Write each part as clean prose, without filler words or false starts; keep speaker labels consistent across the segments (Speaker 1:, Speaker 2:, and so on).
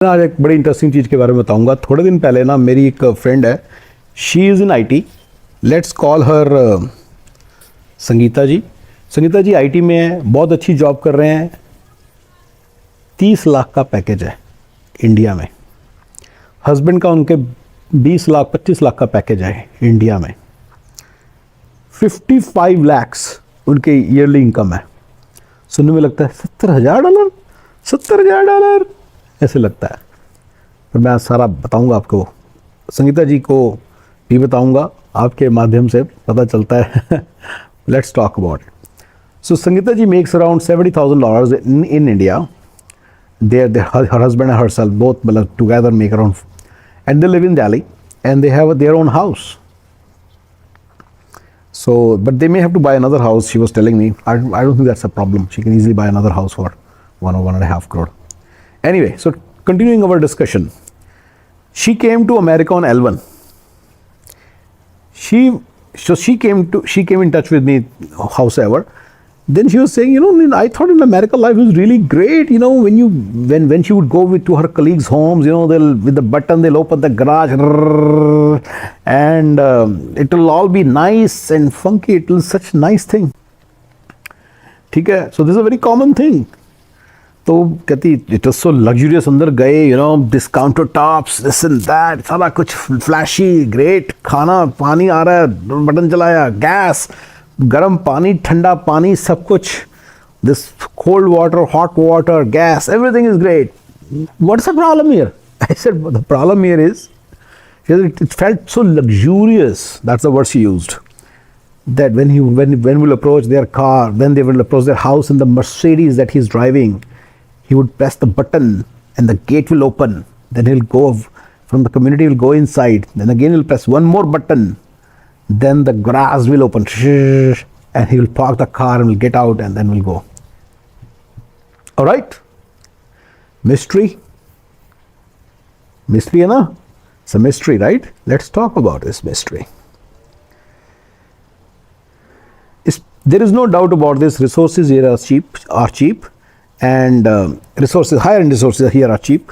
Speaker 1: आज एक बड़ी इंटरेस्टिंग चीज़ के बारे में बताऊंगा। थोड़े दिन पहले ना मेरी एक फ्रेंड है, she is in IT, let's call her Sangeeta ji. Sangeeta ji IT में है, बहुत अच्छी जॉब कर रहे हैं। 30 लाख का पैकेज है इंडिया में। हस्बैंड का उनके 20 लाख 25 लाख का पैकेज है इंडिया में। 55 लैक्स उनके ईयरली इनकम है। सुनने में लगता है $70,000, $70,000 ऐसे लगता है। तो मैं सारा बताऊंगा आपको, संगीता जी को भी बताऊंगा, आपके माध्यम से पता चलता है। Let's talk about it. So Sangeeta ji makes around $70,000 in India. Her husband and herself both together make around, and they live in Delhi and they have their own house. So, but they may have to buy another house. She was telling me, I don't think that's a problem. She can easily buy another house for 1 or 1.5 crore. Anyway, so continuing our discussion, she came to America on L1. She came in touch with me, howsoever. Then she was saying, I thought in America life was really great. When she would go to her colleagues' homes, they'll with the button they'll open the garage, and it will all be nice and funky. It was such a nice thing. Okay, so this is a very common thing. तो कहती it was so luxurious, अंदर गए this counter tops, this and that, सारा कुछ flashy, great खाना, पानी आ रहा है, बटन चलाया, गैस, गर्म पानी, ठंडा पानी, सब कुछ, this cold water, hot water, gas, everything is great. What's the problem here? I said the problem here is it felt so luxurious. That's the word she used. That when we'll approach their car, when they will approach their house in the Mercedes that he's driving, he would press the button and the gate will open. Then he'll go from the community, he'll go inside. Then again he'll press one more button. Then the grass will open and he will park the car and will get out and then we'll go. All right? Mystery? Mystery, na? It's a mystery, right? Let's talk about this mystery. There is no doubt about this. Resources here are cheap. And higher-end resources here are cheap,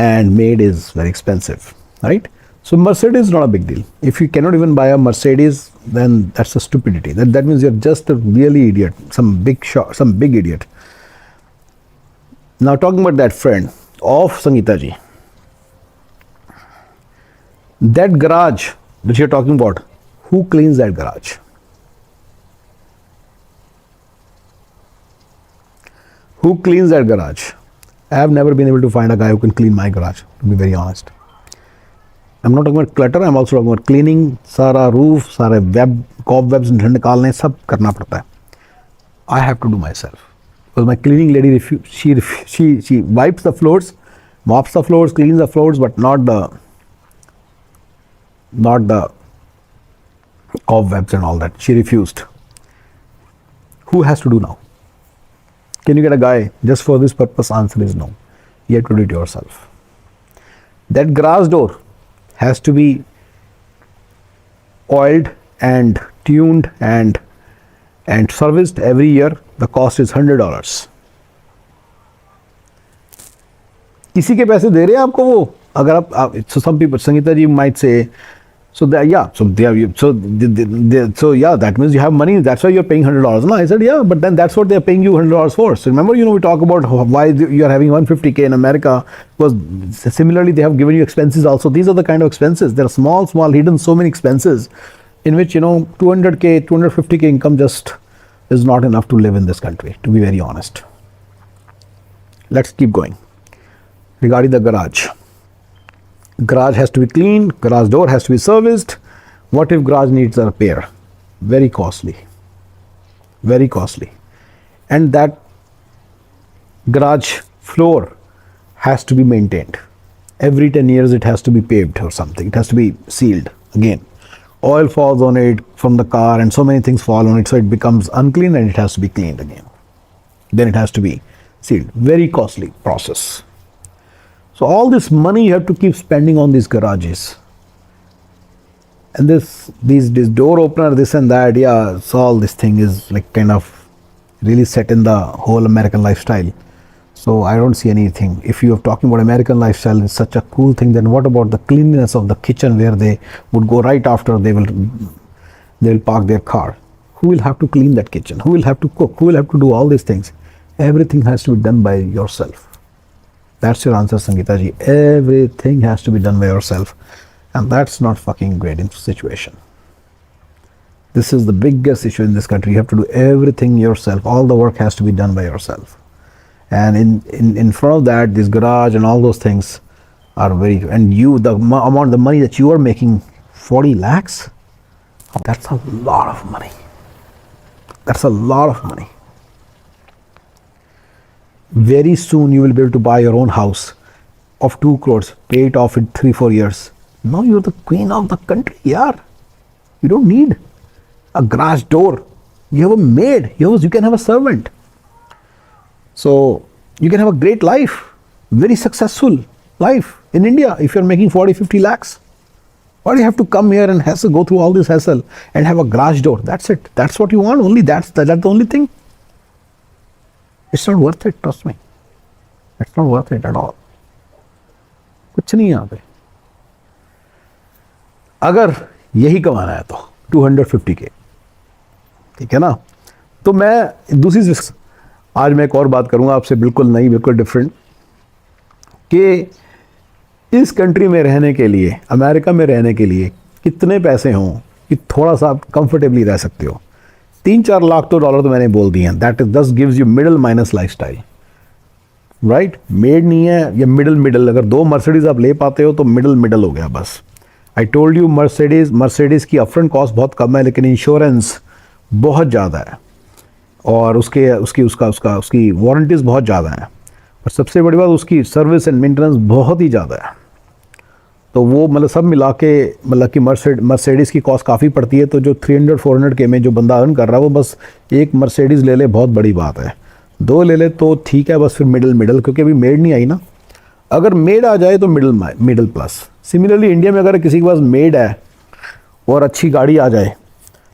Speaker 1: and made is very expensive, right? So Mercedes is not a big deal. If you cannot even buy a Mercedes, then that's a stupidity. That means you're just a really idiot, some big idiot. Now talking about that friend of Sangeeta ji, that garage that you're talking about, who cleans that garage? Who cleans that garage? I have never been able to find a guy who can clean my garage, to be very honest. I'm not talking about clutter, I'm also talking about cleaning. सारा roof, सारे cobwebs निकालने, सब करना पड़ता है. I have to do myself. Because my cleaning lady, she wipes the floors, mops the floors, cleans the floors, but not the cobwebs and all that. She refused. Who has to do now? Can you get a guy just for this purpose? Answer is no. You have to do it yourself. That garage door has to be oiled and tuned and serviced every year. The cost is $100. इसी के पैसे दे रहे हैं आपको वो. अगर आप so some people, Sangeeta ji might say, that means you have money, that's why you're paying $100. No, I said, yeah, but then that's what they're paying you $100 for. So remember, we talk about why you're having $150K in America, because similarly they have given you expenses also. These are the kind of expenses. There are small hidden so many expenses in which 200K, 250K income just is not enough to live in this country, to be very honest. Let's keep going. Regarding the garage has to be cleaned, garage door has to be serviced. What if garage needs a repair? Very costly. And that garage floor has to be maintained. Every 10 years it has to be paved or something. It has to be sealed again. Oil falls on it from the car and so many things fall on it, so it becomes unclean and it has to be cleaned again. Then it has to be sealed. Very costly process. So all this money you have to keep spending on these garages. And this door opener, this and that, so all this thing is like kind of really set in the whole American lifestyle. So I don't see anything. If you are talking about American lifestyle, it's such a cool thing. Then what about the cleanliness of the kitchen, where they would go right after they will park their car? Who will have to clean that kitchen? Who will have to cook? Who will have to do all these things? Everything has to be done by yourself. That's your answer, Sangeeta ji. Everything has to be done by yourself, and that's not fucking great in situation. This is the biggest issue in this country. You have to do everything yourself. All the work has to be done by yourself. And in front of that, this garage and all those things are very, and the amount, the money that you are making, 40 lakhs, that's a lot of money. That's a lot of money. Very soon you will be able to buy your own house of 2 crores, pay it off in 3-4 years. Now you're the queen of the country, yaar. You don't need a garage door. You have a maid. You can have a servant. So you can have a great life, very successful life in India if you're making 40-50 lakhs. Why do you have to come here and go through all this hassle and have a garage door? That's it. That's what you want. Only that's the only thing. It's not worth it. Trust me. It's not worth it at all. कुछ नहीं यहाँ पे. अगर यही कमाना है तो 250K, ठीक है ना. तो मैं दूसरी, आज मैं एक और बात करूंगा आपसे, बिल्कुल नई, बिल्कुल डिफरेंट, कि इस कंट्री में रहने के लिए, अमेरिका में रहने के लिए कितने पैसे हों कि थोड़ा सा आप कंफर्टेबली रह सकते हो. 3-4 लाख तो डॉलर तो मैंने बोल दिए हैं. दैट इज दस gives you middle minus life style, right. Made नहीं है, ये मिडिल. अगर 2 मर्सिडीज आप ले पाते हो तो मिडिल हो गया बस. आई टोल्ड यू, मर्सिडीज़ की अपफ्रंट कॉस्ट बहुत कम है, लेकिन इंश्योरेंस बहुत ज़्यादा है, और उसकी वारंटीज़ बहुत ज़्यादा हैं, और सबसे बड़ी बात उसकी सर्विस एंड मेंटेनेंस बहुत ही ज़्यादा है. तो वो मतलब सब मिला के, मतलब कि मर्सिडीज़ की कॉस्ट काफ़ी पड़ती है. तो जो 300-400K में जो बंदा अर्न कर रहा है, वो बस एक मर्सिडीज़ ले ले, बहुत बड़ी बात है. 2 ले ले तो ठीक है, बस फिर मिडिल, क्योंकि अभी मेड नहीं आई ना. अगर मेड आ जाए तो मिडिल प्लस. सिमिलरली इंडिया में अगर किसी के पास मेड है और अच्छी गाड़ी आ जाए,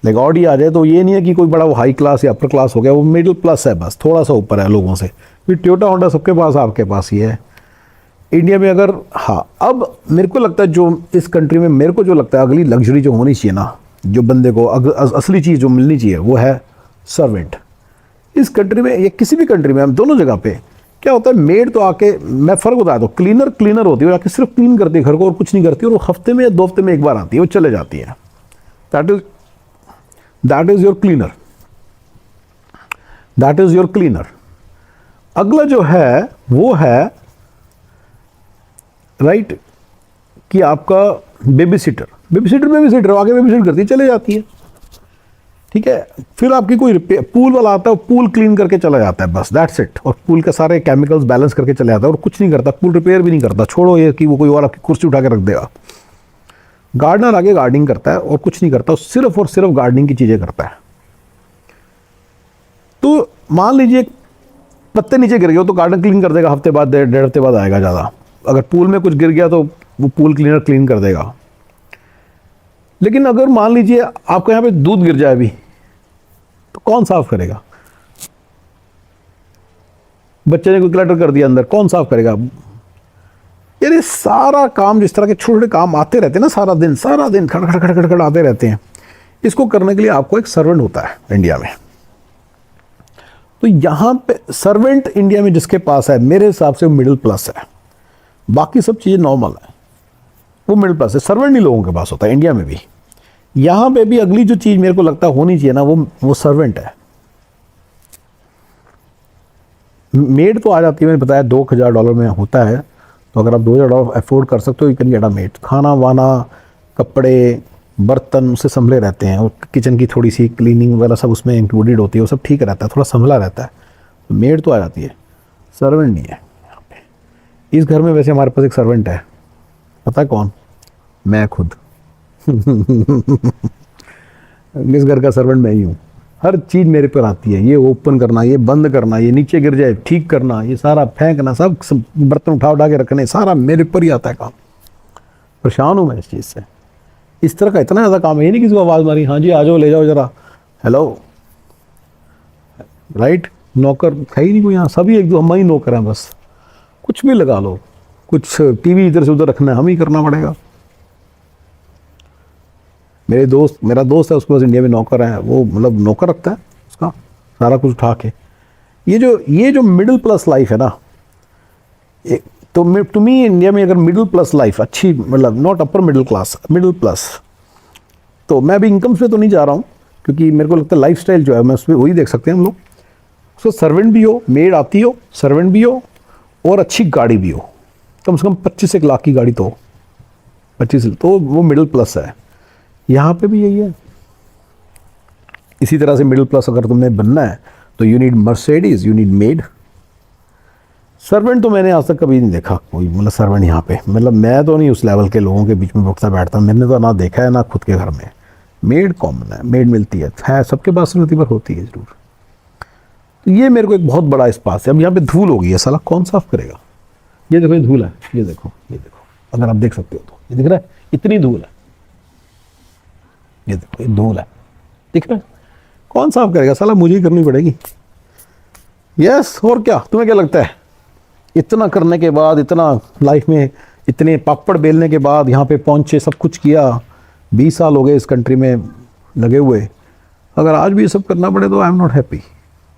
Speaker 1: लाइक ऑडी आ जाए, तो ये नहीं है कि कोई बड़ा वो हाई क्लास या अपर क्लास हो गया, वो मिडिल प्लस है, बस थोड़ा सा ऊपर है लोगों से. फिर टोयोटा होंडा सबके पास, आपके पास ही है. इंडिया में अगर, हाँ, अब मेरे को लगता है जो इस कंट्री में, मेरे को जो लगता है अगली लग्जरी जो होनी चाहिए ना, जो बंदे को असली चीज़ जो मिलनी चाहिए, वो है सर्वेंट. इस कंट्री में या किसी भी कंट्री में, हम दोनों जगह पे क्या होता है, मेड तो आके, मैं फ़र्क बता दूँ, क्लीनर होती है, आके सिर्फ क्लीन करती है घर को और कुछ नहीं करती, और वो हफ्ते में या 2 हफ्ते में एक बार आती है, वो चले जाती है. That is your cleaner. अगला जो है वो है, राइट, कि आपका बेबी सीटर आगे बेबी सीटर करती है, चले जाती है, ठीक है. फिर आपकी कोई पूल वाला आता है, पूल क्लीन करके चला जाता है, बस दैट्स इट. और पूल के सारे केमिकल्स बैलेंस करके चले जाता है, और कुछ नहीं करता, पूल रिपेयर भी नहीं करता. छोड़ो ये कि वो कोई और आपकी कुर्सी उठा के रख देगा. गार्डनर आगे गार्डनिंग करता है और कुछ नहीं करता, सिर्फ और सिर्फ गार्डनिंग की चीज़ें करता है. तो मान लीजिए पत्ते नीचे गिर गए तो गार्डन क्लीन कर देगा, हफ्ते बाद, 1.5 हफ्ते बाद आएगा ज़्यादा. अगर पूल में कुछ गिर गया तो वो पूल क्लीनर क्लीन कर देगा. लेकिन अगर मान लीजिए आपके यहाँ पे दूध गिर जाए अभी, तो कौन साफ करेगा? बच्चे ने कोई क्लटर कर दिया अंदर, कौन साफ करेगा? यार ये सारा काम, जिस तरह के छोटे छोटे काम आते रहते हैं ना, सारा दिन खड़ आते रहते हैं, इसको करने के लिए आपको एक सर्वेंट होता है इंडिया में. तो यहाँ पे सर्वेंट इंडिया में जिसके पास है, मेरे हिसाब से वो मिडिल प्लस है. बाकी सब चीज़ें नॉर्मल है, वो मिडिल प्लस है. सर्वेंट नहीं लोगों के पास होता है इंडिया में भी. यहाँ पे भी अगली जो चीज़ मेरे को लगता है होनी चाहिए ना, वो सर्वेंट है. मेड तो आ जाती है, मैंने बताया $2,000 में होता है. तो अगर आप $2,000 अफोर्ड कर सकते हो, you can get a made. खाना वाना, कपड़े, बर्तन उससे संभले रहते हैं, और किचन की थोड़ी सी क्लीनिंग वगैरह सब उसमें इंक्लूडेड होती है, वो सब ठीक रहता है, थोड़ा संभला रहता है. तो मेड तो आ जाती है, सर्वेंट नहीं है यहाँ पे. इस घर में वैसे हमारे पास एक सर्वेंट है, पता है कौन? मैं खुद. इस घर का सर्वेंट मैं ही हूँ. हर चीज़ मेरे पर आती है. ये ओपन करना, ये बंद करना, ये नीचे गिर जाए ठीक करना, ये सारा फेंकना, सब बर्तन उठा के रखने, सारा मेरे पर ही आता है काम. परेशान हूँ मैं इस चीज़ से. इस तरह का इतना ज़्यादा काम है. ये नहीं किसी को आवाज़ मारी, हाँ जी आ जाओ, ले जाओ ज़रा, हेलो, राइट. नौकर है ही नहीं कोई यहाँ, सभी एक दो हम ही नौकर हैं बस। कुछ भी लगा लो, कुछ टीवी इधर से उधर रखना है हम ही करना पड़ेगा। मेरा दोस्त है, उसके पास इंडिया में नौकर है, वो मतलब नौकर रखता है उसका सारा कुछ उठा के। ये जो मिडिल प्लस लाइफ है ना, तो टू मी इंडिया में अगर मिडिल प्लस लाइफ अच्छी, मतलब not upper middle class, middle plus, तो मैं अभी इनकम पे तो नहीं जा रहा हूँ, क्योंकि मेरे को लगता है लाइफस्टाइल जो है मैं उसमें वही देख सकते हैं हम लोग। उसको सर्वेंट भी हो, मेड आती हो, सर्वेंट भी हो, और अच्छी गाड़ी भी हो, कम से कम 25 लाख की गाड़ी तो हो, 25, तो वो मिडिल प्लस है। यहाँ पे भी यही है। इसी तरह से मिडिल प्लस अगर तुमने बनना है तो you need Mercedes, you need made. Servant तो मैंने आज तक कभी नहीं देखा कोई, मतलब सर्वेंट यहाँ पे, मतलब मैं तो नहीं उस लेवल के लोगों के बीच में उठता बैठता, मैंने तो ना देखा है ना खुद के घर में। मेड कॉमन है, मेड मिलती है सबके पास सुनती पर होती है ज़रूर। तो ये मेरे को एक बहुत बड़ा स्पास है। अब यहाँ पे धूल होगी है, साला कौन साफ करेगा? ये देखो, ये धूल है, ये देखो, ये देखो, अगर आप देख सकते हो तो ये दिख रहा है, इतनी धूल है, ये देखो, ये धूल है, दिख रहा है? कौन साफ करेगा? साला मुझे ही करनी पड़ेगी। यस, और क्या? तुम्हें क्या लगता है इतना करने के बाद, इतना लाइफ में इतने पापड़ बेलने के बाद यहाँ पे पहुँचे, सब कुछ किया, 20 साल हो गए इस कंट्री में लगे हुए, अगर आज भी ये सब करना पड़े तो I am not happy,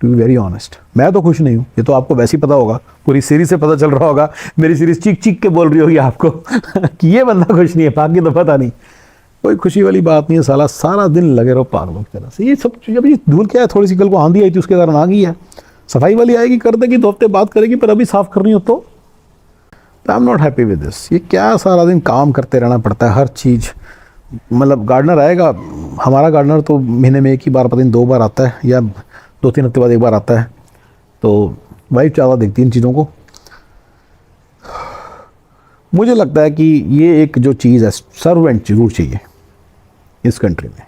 Speaker 1: to be very honest. मैं तो खुश नहीं हूँ, ये तो आपको वैसे ही पता होगा, पूरी सीरीज से पता चल रहा होगा, मेरी सीरीज चीख चीख के बोल रही होगी आपको कि ये बंदा खुश नहीं है, बाकी तो पता नहीं। कोई खुशी वाली बात नहीं है साला, सारा दिन लगे रहो पागलों की तरह से। ये सब जब ये धूल क्या है, थोड़ी सी कल को आंधी आई थी उसके कारण आ गई है, सफाई वाली आएगी कर देगी, 2 हफ्ते बाद करेगी, पर अभी साफ़ करनी हो तो I am not happy with this. ये क्या सारा दिन काम करते रहना पड़ता है हर चीज़। मतलब गार्डनर आएगा, हमारा गार्डनर तो महीने में 1 ही बार, पता नहीं 2 बार आता है, या 2-3 हफ्ते बाद 1 बार आता है, तो वाइफ ज़्यादा देखती है इन चीज़ों को। मुझे लगता है कि ये एक जो चीज़ है, सर्वेंट जरूर चाहिए इस कंट्री में।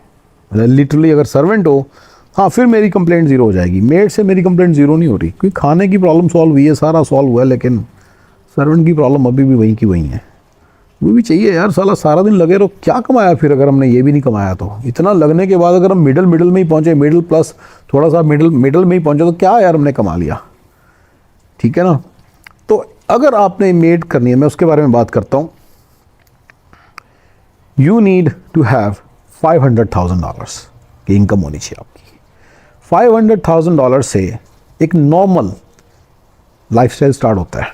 Speaker 1: मतलब लिटरली अगर सर्वेंट हो, हाँ, फिर मेरी कंप्लेंट ज़ीरो हो जाएगी। मेड से मेरी कंप्लेंट ज़ीरो नहीं हो रही, क्योंकि खाने की प्रॉब्लम सॉल्व हुई है, सारा सॉल्व हुआ है, लेकिन सर्वेंट की प्रॉब्लम अभी भी वहीं की वहीं है। वो भी चाहिए यार, सारा दिन लगे रहो, क्या कमाया फिर अगर हमने ये भी नहीं कमाया तो? इतना लगने के बाद अगर हम मिडिल में ही पहुँचे, मिडिल प्लस थोड़ा सा मिडिल में ही पहुँचे, तो क्या यार हमने कमा लिया? ठीक है ना? तो अगर आपने मेड करनी है, मैं उसके बारे में बात करता हूँ। यू नीड टू हैव $500,000 की इनकम होनी चाहिए आपकी। $500,000 से एक नॉर्मल लाइफस्टाइल स्टार्ट होता है।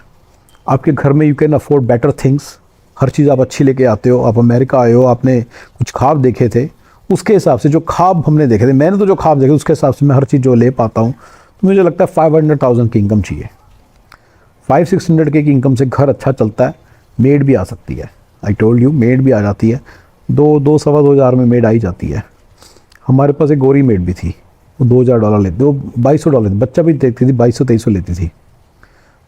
Speaker 1: आपके घर में you can afford better things, हर चीज़ आप अच्छी लेके आते हो। आप अमेरिका आए हो, आपने कुछ ख्वाब देखे थे, उसके हिसाब से जो ख्वाब हमने देखे थे, मैंने तो जो ख्वाब देखे उसके हिसाब से मैं हर चीज़ जो ले पाता हूँ। तो मुझे लगता है 500,000 की इनकम चाहिए। 500-600 की इनकम से घर अच्छा चलता है। मेड भी आ सकती है, आई टोल्ड यू, मेड भी आ जाती है। 2-2.25 हज़ार में मेड आई जाती है। हमारे पास एक गोरी मेड भी थी, वो $2,000 लेती, वो $2,200 लेती। बच्चा भी देखती थी, 2200-2300 लेती थी,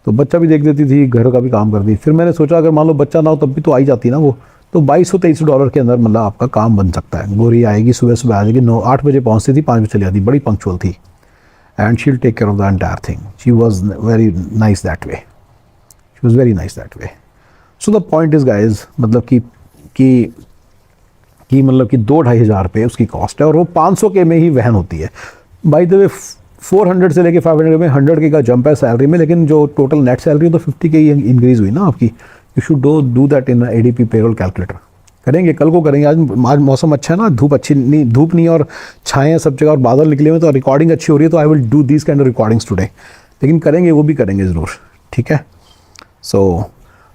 Speaker 1: तो बच्चा भी देख देती थी, घर का भी काम करती थी। फिर मैंने सोचा अगर मान लो बच्चा ना हो तब भी तो आई जाती ना वो, तो $2200-2300 के अंदर मतलब आपका काम बन सकता है। गोरी आएगी, सुबह आ जाएगी, 8 बजे पहुँचती थी, 5 बजे चली जाती, बड़ी पंक्चुअल थी, and she will take care of the entire thing. She was very nice that way, she was very nice that way. So the point is guys, मतलब कि मतलब कि 2-2.5 हज़ार रुपये उसकी कॉस्ट है, और वो 500 के में ही वहन होती है। बाय द वे 400 से लेके 500 में 100 का जंप है सैलरी में, लेकिन जो टोटल नेट सैलरी तो 50 की इंक्रीज़ हुई ना आपकी। You should do that in ADP payroll calculator. करेंगे, कल को करेंगे। आज मौसम अच्छा है ना, धूप नहीं और छाएँ सब जगह और बादल निकले हुए, तो रिकॉर्डिंग अच्छी हो रही है, तो I will do this kind of recordings today. लेकिन करेंगे, वो भी करेंगे ज़रूर, ठीक है?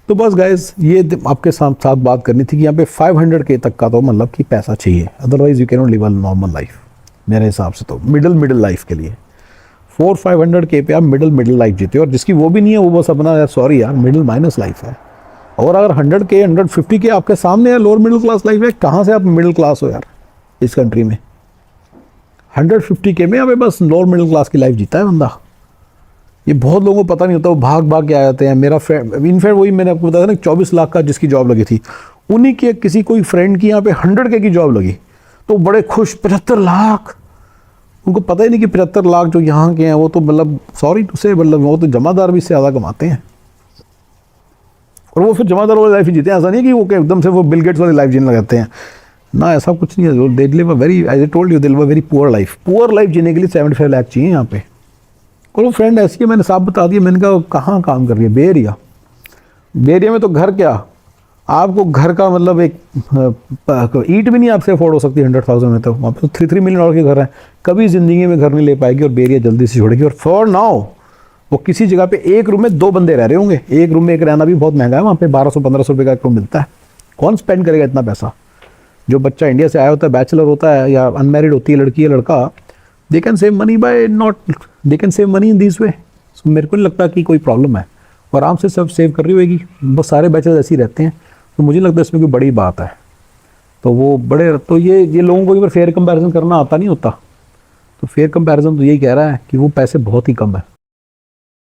Speaker 1: तो बस गाइज, ये आपके साथ बात करनी थी कि यहाँ पे 500K तक का तो मतलब कि पैसा चाहिए, otherwise you can not live a normal life. मेरे हिसाब से तो मिडिल लाइफ के लिए 400-500K पे आप मिडिल लाइफ जीते हो, और जिसकी वो भी नहीं है वो बस अपना यार सॉरी यार मिडिल माइनस लाइफ है। और अगर 100K 150K आपके सामने है, लोअर मिडिल क्लास लाइफ है, कहाँ से आप मिडिल क्लास हो यार इस कंट्री में? 150K में यहाँ पे बस लोअर मिडिल क्लास की लाइफ जीता है बंदा। ये बहुत लोगों को पता नहीं होता, वो भाग के आ जाते हैं। मेरा फ्रेंड, इनफैक्ट वही मैंने आपको बताया ना, 24 लाख का जिसकी जॉब लगी थी, उन्हीं के किसी कोई फ्रेंड की यहाँ पे 100K की जॉब लगी, तो बड़े खुश। 75 लाख, उनको पता ही नहीं कि 75 लाख जो यहाँ के हैं वो तो मतलब सॉरी टू से, मतलब वो तो जमादार भी इससे ज़्यादा कमाते हैं, और वो फिर जमादार वाली लाइफ ही जीते हैं। ऐसा नहीं कि वो एकदम से वो बिल गेट्स वाली लाइफ जीने लगाते हैं ना, ऐसा कुछ नहीं है। They live a very, as I told you, they live a very poor life. Poor life जीने के लिए 75 लाख चाहिए यहाँ पे, कोई फ्रेंड ऐसी है, मैंने साफ बता दिया, मैंने कहा कहाँ काम कर रही है? बे एरिया। बे एरिया में तो घर क्या, आपको घर का मतलब एक ईंट भी नहीं आपसे अफोर्ड हो सकती 100,000 में, तो वहाँ पे तो 3-3 मिलियन डॉलर के घर हैं। कभी ज़िंदगी में घर नहीं ले पाएगी और बे एरिया जल्दी से छोड़ेगी। और फॉर नाउ वो किसी जगह पे एक रूम में 2 बंदे रह रहे होंगे, एक रूम में एक रहना भी बहुत महंगा है, वहाँ पे 1200-1500 रुपये का एक रूम मिलता है। कौन स्पेंड करेगा इतना पैसा? जो बच्चा इंडिया से आया होता है, बैचलर होता है या अनमैरिड होती है लड़की या लड़का, they can save money by not, they can save money in this way. मेरे को नहीं लगता कि कोई प्रॉब्लम है, और आराम से सब सेव कर रही होगी। बस सारे बैचलर ऐसे ही रहते हैं, तो मुझे लगता है इसमें कोई बड़ी बात है। तो वो बड़े, तो ये लोगों को फेयर कंपैरिजन करना आता नहीं होता। तो फेयर कंपैरिजन तो यही कह रहा है कि वो पैसे बहुत ही कम है।